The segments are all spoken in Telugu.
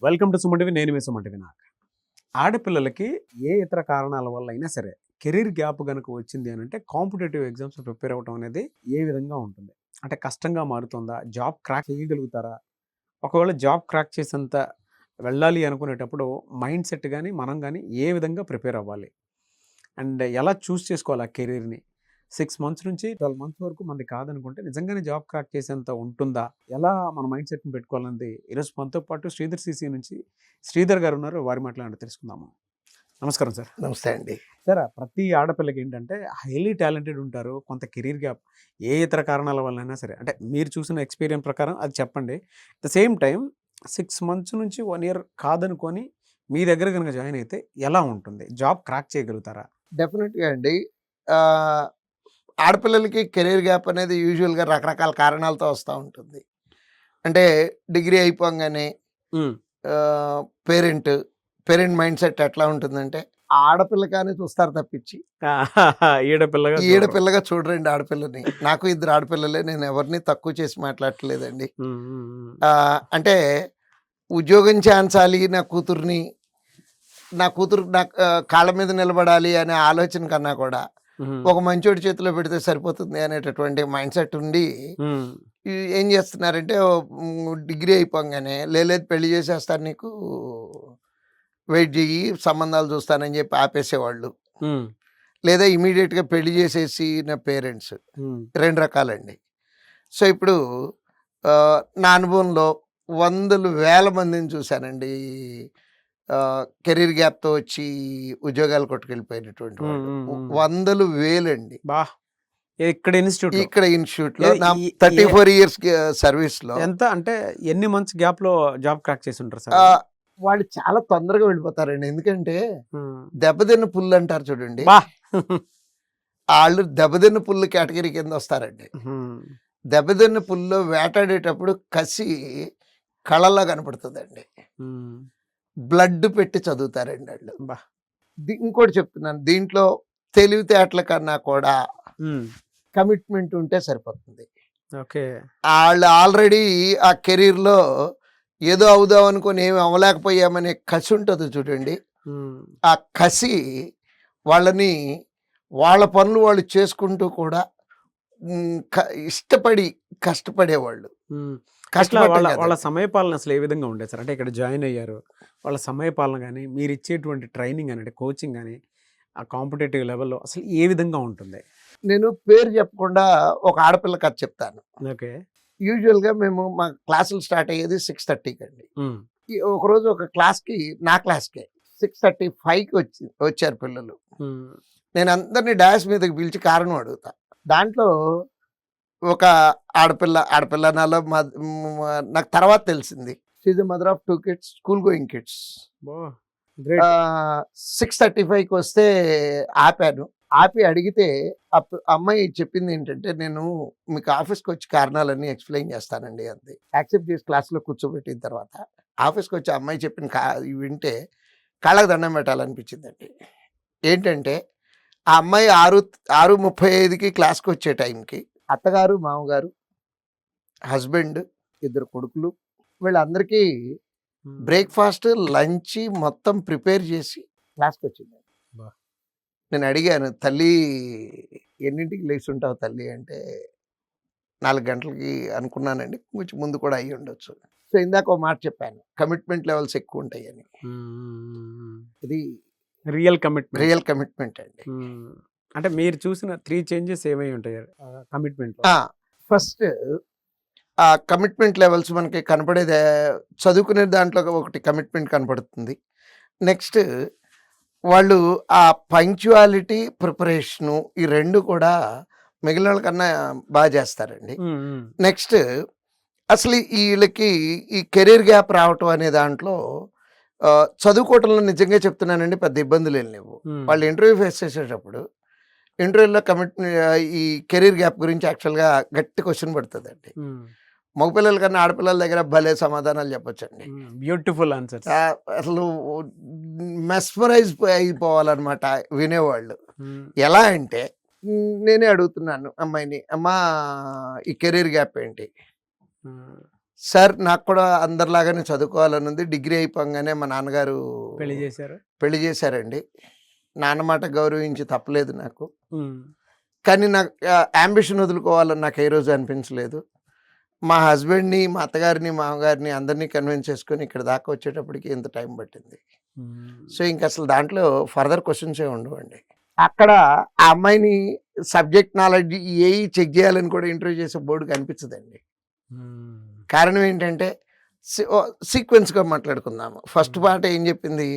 వెల్కమ్ టు సుమన్ నేను మీ సుమన్ నాకు ఆడపిల్లలకి ఏ ఇతర కారణాల వల్ల అయినా సరే కెరీర్ గ్యాప్ కనుక వచ్చింది అని అంటే కాంపిటేటివ్ ఎగ్జామ్స్ ప్రిపేర్ అవ్వడం అనేది ఏ విధంగా ఉంటుంది అంటే కష్టంగా మారుతుందా జాబ్ క్రాక్ చేయగలుగుతారా ఒకవేళ జాబ్ క్రాక్ చేసేంత వెళ్ళాలి అనుకునేటప్పుడు మైండ్ సెట్ కానీ మనం కానీ ఏ విధంగా ప్రిపేర్ అవ్వాలి అండ్ ఎలా చూస్ చేసుకోవాలి ఆ కెరీర్ని 6 months నుంచి 12 months వరకు మనది కాదనుకుంటే నిజంగానే జాబ్ క్రాక్ చేసేంత ఉంటుందా ఎలా మన మైండ్ సెట్ని పెట్టుకోవాలన్నది ఈరోజు మనతో పాటు శ్రీధర్ సిసి నుంచి శ్రీధర్ గారు ఉన్నారు వారి మాట్లాడి తెలుసుకుందాము. నమస్కారం సార్. నమస్తే అండి. సార్ ప్రతి ఆడపిల్లకి ఏంటంటే హైలీ టాలెంటెడ్ ఉంటారు, కొంత కెరీర్ గ్యాప్ ఏ ఇతర కారణాల వల్ల అయినా సరే అంటే మీరు చూసిన ఎక్స్పీరియన్స్ ప్రకారం అది చెప్పండి. At the same time 6 months నుంచి 1 year కాదనుకొని మీ దగ్గర కనుక జాయిన్ అయితే ఎలా ఉంటుంది, జాబ్ క్రాక్ చేయగలుగుతారా? డెఫినెట్గా అండి. ఆడపిల్లలకి కెరీర్ గ్యాప్ అనేది యూజువల్గా రకరకాల కారణాలతో వస్తూ ఉంటుంది. అంటే డిగ్రీ అయిపోగానే పేరెంట్ మైండ్ సెట్ ఎట్లా ఉంటుందంటే ఆడపిల్ల కానీ చూస్తారు తప్పించి ఈడపిల్లగా చూడరండి ఆడపిల్లని. నాకు 2 ఆడపిల్లలే, నేను ఎవరిని తక్కువ చేసి మాట్లాడట్లేదండి. అంటే ఉద్యోగం చేయించాలి నా కూతురు నా కాళ్ళ మీద నిలబడాలి అనే ఆలోచన కన్నా కూడా ఒక మంచోడి చేతిలో పెడితే సరిపోతుంది అనేటటువంటి మైండ్ సెట్ ఉండి ఏం చేస్తున్నారంటే డిగ్రీ అయిపోగానే లేదు పెళ్లి చేసేస్తారు నీకు, వెయిట్ చెయ్యి సంబంధాలు చూస్తానని చెప్పి ఆపేసేవాళ్ళు, లేదా ఇమీడియట్గా పెళ్లి చేసేసి నా పేరెంట్స్. 2 రకాలండి. సో ఇప్పుడు నా అనుభవంలో 100,000 మందిని చూశానండి కెరీర్ గ్యాప్తో వచ్చి ఉద్యోగాలు కొట్టుకెళ్ళిపోయినటువంటి వాళ్ళు. 100,000 అండి. ఇక్కడ ఇన్స్టిట్యూట్ లో 34 years సర్వీస్ లో ఎంత అంటే ఎన్ని మంత్స్ గ్యాప్ లో జాబ్ క్రాక్ చేసి ఉంటారు సార్? వాళ్ళు చాలా తొందరగా వెళ్ళిపోతారండి. ఎందుకంటే దెబ్బతిన్న పుల్లు అంటారు చూడండి, వాళ్ళు దెబ్బతిన్న పుల్లు కేటగిరీ కింద వస్తారండి. దెబ్బతిన్న పుల్లో వేటాడేటప్పుడు కసి కళలా కనపడుతుందండి. బ్లడ్ పెట్టి చదువుతారండి వాళ్ళు. ఇంకోటి చెప్తున్నాను, దీంట్లో తెలివితేటల కన్నా కూడా కమిట్మెంట్ ఉంటే సరిపోతుంది. వాళ్ళు ఆల్రెడీ ఆ కెరీర్లో ఏదో అవుదాం అనుకొని ఏమి అవ్వలేకపోయామనే కసి ఉంటుంది చూడండి. ఆ కసి వాళ్ళని వాళ్ళ పనులు వాళ్ళు చేసుకుంటూ కూడా ఇష్టపడి కష్టపడేవాళ్ళు. వాళ్ళ సమయపాలన అసలు ఏ విధంగా ఉండేది సార్? అంటే ఇక్కడ జాయిన్ అయ్యారు, వాళ్ళ సమయపాలన కానీ మీరు ఇచ్చేటువంటి ట్రైనింగ్ అని కోచింగ్ కానీ ఆ కాంపిటేటివ్ లెవెల్లో అసలు ఏ విధంగా ఉంటుంది? నేను పేరు చెప్పకుండా ఒక ఆడపిల్ల కథ చెప్తాను. ఓకే. యూజువల్గా మేము మా క్లాసులు స్టార్ట్ అయ్యేది 6:30కి అండి. ఒకరోజు ఒక క్లాస్కి, నా క్లాస్కే 6:35కి వచ్చారు పిల్లలు. నేను అందరినీ డాష్ మీదకి పిలిచి కారణం అడుగుతా. దాంట్లో ఒక ఆడపిల్ల నాలో నాకు తర్వాత తెలిసింది, she is the mother of 2 kids, school going kids. 6:35కి వస్తే ఆపి అడిగితే అమ్మాయి చెప్పింది ఏంటంటే, నేను మీకు ఆఫీస్కి వచ్చి కారణాలన్నీ ఎక్స్ప్లెయిన్ చేస్తానండి అంతే. యాక్సెప్ట్ చేసి క్లాస్లో కూర్చోబెట్టిన తర్వాత ఆఫీస్కి వచ్చి అమ్మాయి చెప్పిన వింటే కాళ్ళకు దండం పెట్టాలనిపించిందండి. ఏంటంటే ఆ అమ్మాయి 6:35కి క్లాస్కి వచ్చే టైంకి అత్తగారు, మామగారు, హస్బెండ్, 2 కొడుకులు వీళ్ళందరికీ బ్రేక్ఫాస్ట్, లంచ్ మొత్తం ప్రిపేర్ చేసి క్లాస్కి వచ్చింది. నేను అడిగాను, తల్లి ఎన్నింటికి లేచి ఉంటావు తల్లి అంటే 4 గంటలకి అనుకున్నానండి, కొంచెం ముందు కూడా అయ్యి ఉండొచ్చు. సో ఇందాక ఒక మాట చెప్పాను, కమిట్మెంట్ లెవెల్స్ ఎక్కువ ఉంటాయని. ఇది రియల్ కమిట్మెంట్ అండి. అంటే మీరు చూసిన 3 changes ఏమై ఉంటాయి కమిట్మెంట్? ఫస్ట్ ఆ కమిట్మెంట్ లెవెల్స్ మనకి కనపడేది చదువుకునే దాంట్లో ఒకటి కమిట్మెంట్ కనపడుతుంది. నెక్స్ట్ వాళ్ళు ఆ పంక్చువాలిటీ, ప్రిపరేషను, ఈ 2 కూడా మిగిలిన వాళ్ళకన్నా బాగా చేస్తారండి. నెక్స్ట్ అసలు వీళ్ళకి ఈ కెరీర్ గ్యాప్ రావటం అనే దాంట్లో చదువుకోవటంలో నిజంగా చెప్తున్నానండి పెద్ద ఇబ్బందులు ఏం లేవు. వాళ్ళు ఇంటర్వ్యూ ఫేస్ చేసేటప్పుడు ఇంటర్వ్యూలో ఈ కెరీర్ గ్యాప్ గురించి యాక్చువల్గా గట్టి క్వశ్చన్ పడుతుందండి. మగపిల్లల కన్నా ఆడపిల్లల దగ్గర భలే సమాధానాలు చెప్పొచ్చండి. Beautiful answer. అసలు మెస్మరైజ్ అయిపోవాలన్నమాట వినేవాళ్ళు. ఎలా అంటే నేనే అడుగుతున్నాను అమ్మాయిని, అమ్మా ఈ కెరీర్ గ్యాప్ ఏంటి? సార్ నాకు కూడా అందరిలాగానే చదువుకోవాలని ఉంది. డిగ్రీ అయిపోగానే మా నాన్నగారు పెళ్లి చేశారు. పెళ్లి చేశారండి. నాన్న మాట గౌరవించి తప్పలేదు నాకు. ఉమ్. కానీ నాకు యాంబిషన్ వదులుకోవాలని నాకు ఏ రోజు అనిపించలేదు. మా హస్బెండ్‌ని, మా అత్తగారిని, మామగారిని అందరినీ కన్విన్స్ చేసుకొని ఇక్కడ దాకా వచ్చేటప్పటికి ఇంత టైం పట్టింది. ఉమ్. సో, ఇంకసలు దాంట్లో ఫర్దర్ క్వెషన్సే ఉండవండి. అక్కడ ఆ అమ్మాయిని సబ్జెక్ట్ నాలెడ్జ్ ఏయి చెక్ చేయాలని కూడా ఇంటర్వ్యూ చేసే బోర్డు కనిపించదండి. ఉమ్. కారణం ఏంటంటే సీక్వెన్స్‌గా మాట్లాడుకుందాము. ఫస్ట్ పార్ట్ ఏం చెప్పింది,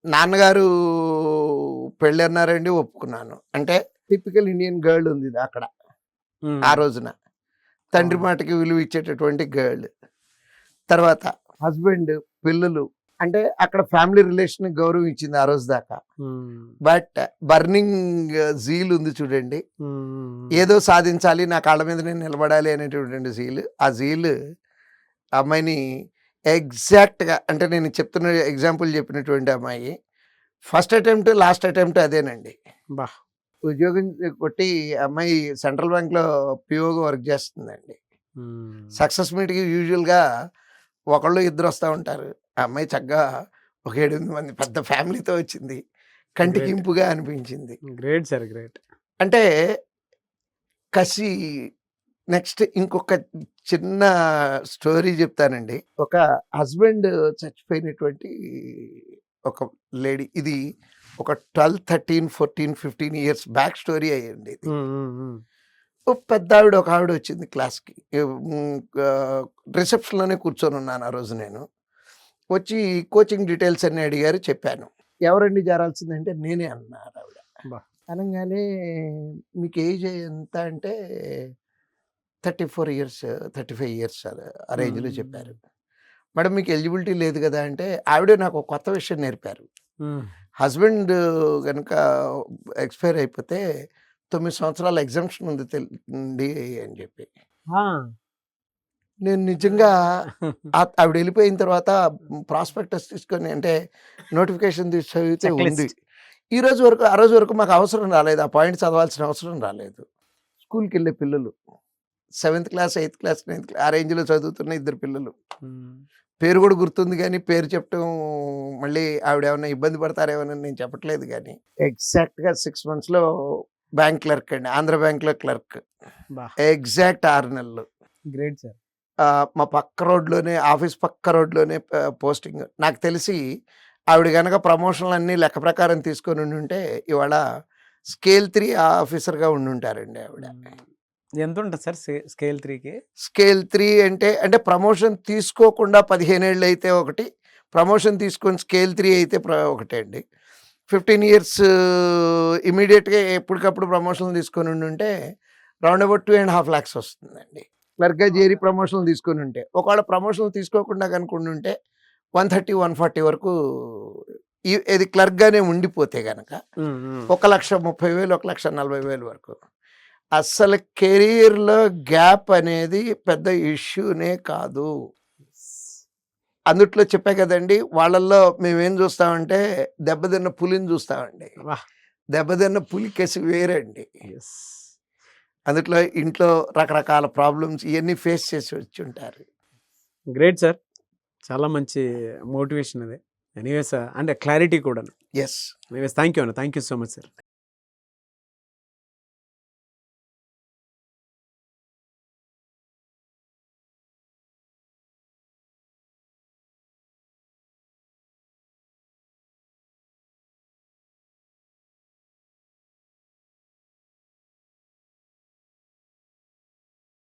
నాన్నగారు పెళ్ళి అన్నారండి, ఒప్పుకున్నాను. అంటే టిపికల్ ఇండియన్ గర్ల్ ఉంది అక్కడ ఉమ్. ఆ రోజున. తండ్రి అవును. మాటకి విలువ ఇచ్చేటటువంటి గర్ల్. తర్వాత హస్బెండ్, పిల్లలు, అంటే అక్కడ ఫ్యామిలీ రిలేషన్ గౌరవం ఇచ్చింది ఆ రోజు దాకా. ఉమ్. బట్ బర్నింగ్ జీల్ ఉంది చూడండి, ఉమ్. ఏదో సాధించాలి, నా కాళ్ళ మీద నేను నిలబడాలి అనేటటువంటి జీల్. ఆ జీల్ అమ్మాయిని ఎగ్జాక్ట్‌గా, అంటే నేను చెప్తున్న ఎగ్జాంపుల్ చెప్పినటువంటి అమ్మాయి ఫస్ట్ అటెంప్ట్, లాస్ట్ అటెంప్ట్ అదేనండి. బా. ఉద్యోగం కొట్టి అమ్మాయి సెంట్రల్ బ్యాంక్‌లో పీఓగా వర్క్ చేస్తుందండి. ఉమ్. సక్సెస్ మీట్‌కి యూజువల్‌గా ఒకళ్ళు ఇద్దరు వస్తూ ఉంటారు. ఆ అమ్మాయి చక్కగా ఒక 7, 8 మంది పెద్ద ఫ్యామిలీతో వచ్చింది. కంటికి గ్రేట్. ఇంపుగా అనిపించింది. Great sir, great. అంటే కసి. నెక్స్ట్ ఇంకొక చిన్న స్టోరీ చెప్తానండి. ఒక హస్బెండ్ చచ్చిపోయినటువంటి ఒక లేడీ. ఇది ఒక 12, 13, 14, 15 ఇయర్స్ బ్యాక్ స్టోరీ అయ్యండి ఇది. ఉమ్. ఉమ్. ఉమ్. ఓ పెద్దావిడ, ఒక ఆవిడ వచ్చింది క్లాస్‌కి. రిసెప్షన్‌లోనే కూర్చొని ఉన్నాను ఆ రోజు నేను. వచ్చి కోచింగ్ డీటెయిల్స్ అన్నీ అడిగారు, చెప్పాను. ఎవరండి చేరాల్సిందంటే నేనే అన్నారు ఆవిడ. బా. అనంగానే మీకు ఏజ్ ఎంత అంటే 34 ఇయర్స్, 35 ఇయర్స్ ఆ రేంజ్‌లో చెప్పారు. మేడం మీకు ఎలిజిబిలిటీ లేదు కదా అంటే, ఆవిడే నాకు ఒక కొత్త విషయం నేర్పారు. ఉమ్. హస్బెండ్ గనుక ఎక్స్‌పైర్ అయిపోతే 9 సంవత్సరాల ఎగ్జంప్షన్ ఉంది అండి అని చెప్పి. ఆ. నేను నిజంగా ఆవిడ వెళ్ళిపోయిన తర్వాత ప్రాస్పెక్టస్ తీసుకొని, అంటే నోటిఫికేషన్ తీసి చదివితే ఉంది. చెక్లిస్ట్. ఆ రోజు వరకు మాకు అవసరం రాలేదు. ఆ పాయింట్ చదవాల్సిన అవసరం రాలేదు. స్కూల్‌కెళ్ళే పిల్లలు 7th class, 8th class, 9th class ఆ రేంజ్‌లో చదువుతున్న 2 పిల్లలు. పేరు కూడా గుర్తుంది కానీ పేరు చెప్పడం మళ్ళీ ఆవిడ ఏమన్నా ఇబ్బంది పడతారేమోనని నేను చెప్పట్లేదు కానీ, ఎగ్జాక్ట్‌గా 6 మంత్స్‌లో బ్యాంక్ క్లర్క్ అండి. ఆంధ్ర బ్యాంక్‌లో క్లర్క్. బా. ఎగ్జాక్ట్ 6 నెలలు. Great sir. మా పక్క రోడ్‌లోనే, ఆఫీస్ పక్క రోడ్‌లోనే పోస్టింగ్. నాకు తెలిసి ఆవిడ గనక ప్రమోషన్‌లన్నీ లెక్క ప్రకారం తీసుకొని ఉండుంటే ఇవాళ స్కేల్ 3 ఆఫీసర్‌గా ఉండుంటారండి ఆవిడ. ఎంత ఉంటుంది సార్ స్కేల్ 3కి? స్కేల్ 3 అంటే ప్రమోషన్ తీసుకోకుండా 15 ఏళ్ళు అయితే ఒకటి, ప్రమోషన్ తీసుకొని స్కేల్ 3 అయితే ఒకటే అండి. 15 ఇయర్స్ ఇమ్మీడియేట్‌గా ఎప్పటికప్పుడు ప్రమోషన్‌లు తీసుకొని ఉండుంటే రౌండ్ అబౌట్ 2.5 lakhs వస్తుందండి. క్లర్క్‌గా చేరి ప్రమోషన్‌లు తీసుకొని ఉంటే. ఒకవేళ ప్రమోషన్‌లు తీసుకోకుండా కనుక ఉండుంటే 130, 140 వరకు ఇది క్లర్క్‌గానే ఉండిపోతే గనక 1,30,000, 1,40,000 వరకు. అస్సలు కెరీర్‌లో గ్యాప్ అనేది పెద్ద ఇష్యూనే కాదు. అందుట్లో చెప్పా కదండీ, వాళ్ళల్లో మేమేం చూస్తామంటే దెబ్బతిన్న పులిని చూస్తామండి. వాహ్. దెబ్బతిన్న పులి కసి వేరండి. యెస్. అందుట్లో ఇంట్లో రకరకాల ప్రాబ్లమ్స్ ఇవన్నీ ఫేస్ చేసి వచ్చుంటారు. Great sir. చాలా మంచి మోటివేషన్ అది. ఎనీవేస్ అంటే క్లారిటీ కూడా. యెస్. ఎనీవేస్ థ్యాంక్ యూ అన్న. Thank you so much sir.